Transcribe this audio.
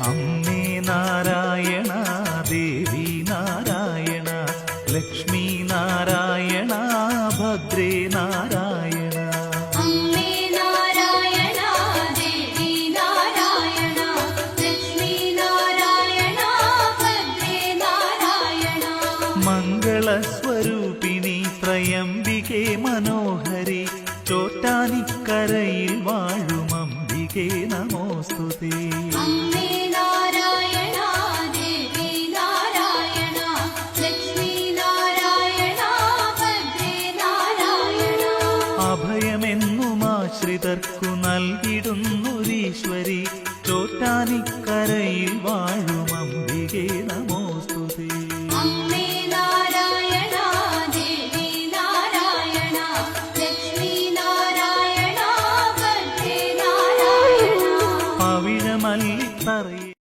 അമ്മേ നാരായണ, ദേവി നാരായണ, ലക്ഷ്മി നാരായണ, ഭദ്രേ നാരായണ. അമ്മേ നാരായണ, ദേവി നാരായണ, ലക്ഷ്മി നാരായണ, ഭദ്രേ നാരായണ. മംഗളസ്വരൂപിണി ത്രയംബികേ മനോഹരി, ചോറ്റാനിക്കരയിൽ വാഴും അംബികേ നമോസ്തുതേ. അമ്മേ നാരായണ, ദേവി നാരായണ, ലക്ഷ്മി നാരായണ, ഭദ്രേ നാരായണ. അഭയമെന്നും ആശ്രിതർക്കു നൽകിടുന്നൊരീശ്വരി, ചോറ്റാനിക്കരയിൽ വാഴും അംബികേ നമോസ്തുതേ. അമ്മേ നാരായണ, ദേവി നാരായണ, ലക്ഷ്മി നാരായണ, ഭദ്രേ നാരായണ. പവിഴമല്ലിത്തറയിൽ